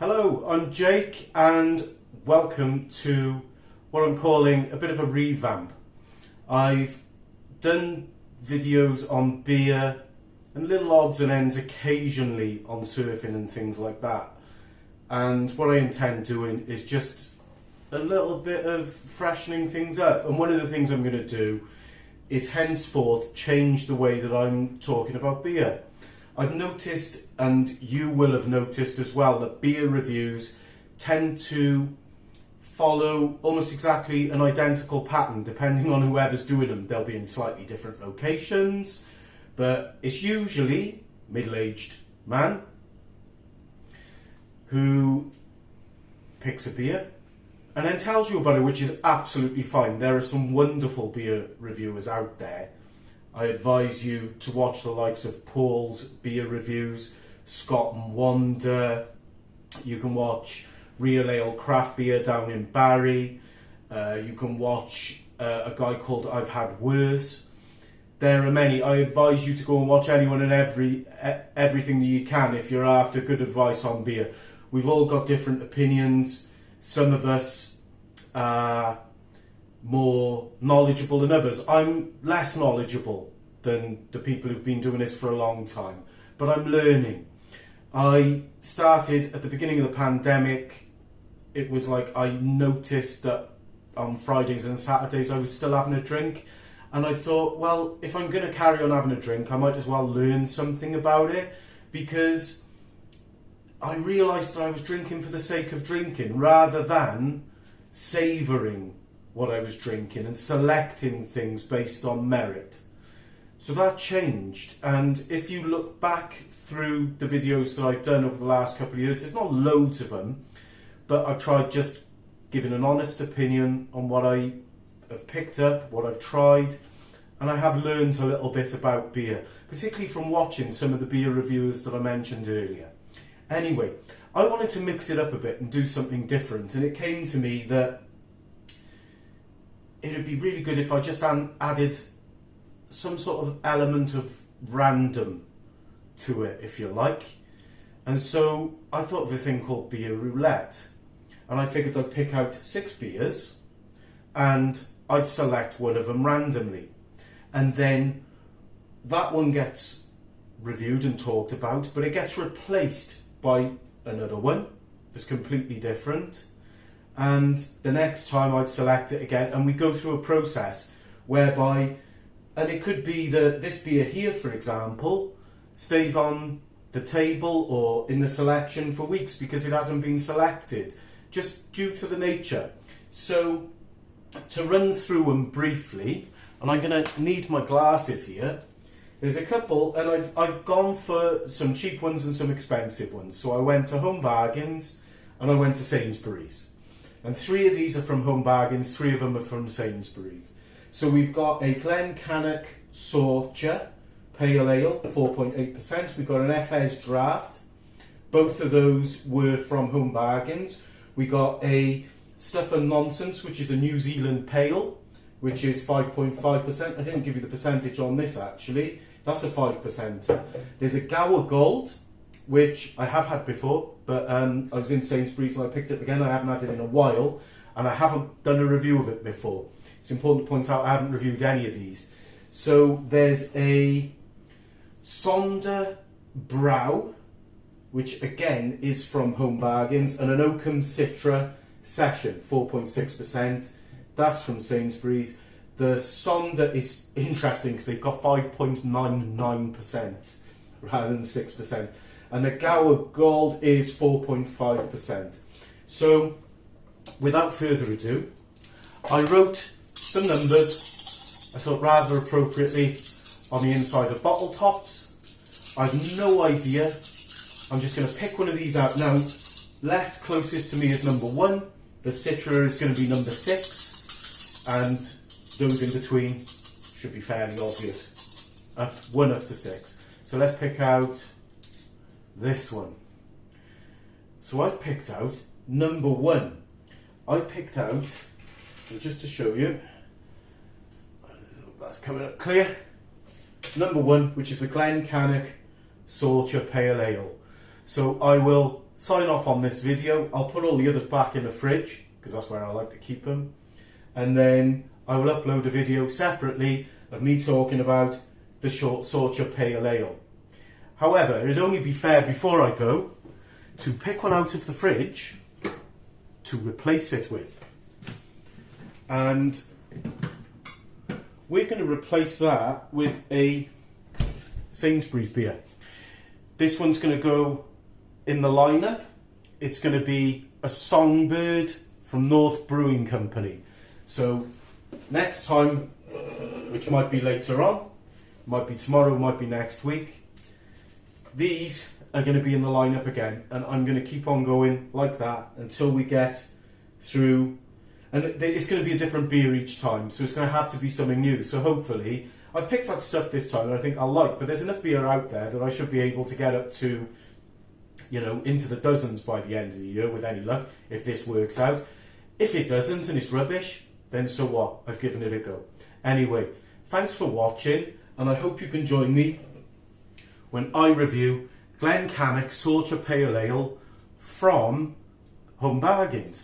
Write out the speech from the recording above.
Hello, I'm Jake and welcome to what I'm calling a bit of a revamp. I've done videos on beer and little odds and ends occasionally on surfing and things like that. And what I intend doing is just a little bit of freshening things up. And one of the things I'm going to do is henceforth change the way that I'm talking about beer. I've noticed, and you will have noticed as well, that beer reviews tend to follow almost exactly an identical pattern depending on whoever's doing them. They'll be in slightly different locations, but it's usually middle-aged man who picks a beer and then tells you about it, which is absolutely fine. There are some wonderful beer reviewers out there. I advise you to watch the likes of Paul's beer reviews, Scott and Wanda. You can watch Real Ale Craft Beer down in Barry. You can watch a guy called I've Had Worse. There are many. I advise you to go and watch anyone and everything that you can if you're after good advice on beer. We've all got different opinions. Some of us are more knowledgeable than others. I'm less knowledgeable than the people who've been doing this for a long time, but I'm learning. I started at the beginning of the pandemic. It was like I noticed that on Fridays and Saturdays I was still having a drink, and I thought, well, if I'm going to carry on having a drink, I might as well learn something about it, because I realised that I was drinking for the sake of drinking rather than savouring what I was drinking and selecting things based on merit. So that changed, and if you look back through the videos that I've done over the last couple of years, there's not loads of them, but I've tried just giving an honest opinion on what I have picked up, what I've tried, and I have learned a little bit about beer, particularly from watching some of the beer reviewers that I mentioned earlier. Anyway, I wanted to mix it up a bit and do something different, and it came to me that it would be really good if I just added some sort of element of random to it, if you like. And so I thought of a thing called Beer Roulette, and I figured I'd pick out 6 beers and I'd select one of them randomly, and then that one gets reviewed and talked about, but it gets replaced by another one that's completely different. And the next time I'd select it again, and we go through a process whereby, and it could be that this beer here, for example, stays on the table or in the selection for weeks because it hasn't been selected, just due to the nature. So to run through them briefly, and I'm going to need my glasses here. There's a couple, and I've gone for some cheap ones and some expensive ones. So I went to Home Bargains and I went to Sainsbury's. And 3 of these are from Home Bargains, 3 of them are from Sainsbury's. So we've got a Glencannock Sorcha Pale Ale, 4.8%. We've got an FS Draft. Both of those were from Home Bargains. We got a Stuff and Nonsense, which is a New Zealand Pale, which is 5.5%. I didn't give you the percentage on this actually. That's a 5%. There's a Gower Gold, which I have had before, but I was in Sainsbury's and I picked it up again. I haven't had it in a while, and I haven't done a review of it before. It's important to point out I haven't reviewed any of these. So there's a Sonder Brow, which again is from Home Bargains, and an Oakham Citra Session, 4.6%. That's from Sainsbury's. The Sonder is interesting because they've got 5.99% rather than 6%. And the Gower Gold is 4.5%. So, without further ado, I wrote some numbers, I thought rather appropriately, on the inside of bottle tops. I've no idea. I'm just going to pick one of these out. Now, left closest to me is number 1. The Citra is going to be number 6. And those in between should be fairly obvious. 1 up to 6. So let's pick out this one. So I've picked out number 1. I've picked out, and just to show you, that's coming up clear, number 1, which is the Glencannock Sorcha Pale Ale. So I will sign off on this video. I'll put all the others back in the fridge because that's where I like to keep them. And then I will upload a video separately of me talking about the short Sorcha Pale Ale. However, it'd only be fair before I go to pick one out of the fridge to replace it with. And we're going to replace that with a Sainsbury's beer. This one's going to go in the lineup. It's going to be a Songbird from North Brewing Company. So next time, which might be later on, might be tomorrow, might be next week, these are going to be in the lineup again, and I'm going to keep on going like that until we get through. And it's going to be a different beer each time, so it's going to have to be something new. So hopefully, I've picked out stuff this time that I think I'll like, but there's enough beer out there that I should be able to get up to, you know, into the dozens by the end of the year with any luck, if this works out. If it doesn't and it's rubbish, then so what? I've given it a go. Anyway, thanks for watching, and I hope you can join me when I review Glencannick Sorcha Pale Ale from Home Bargains.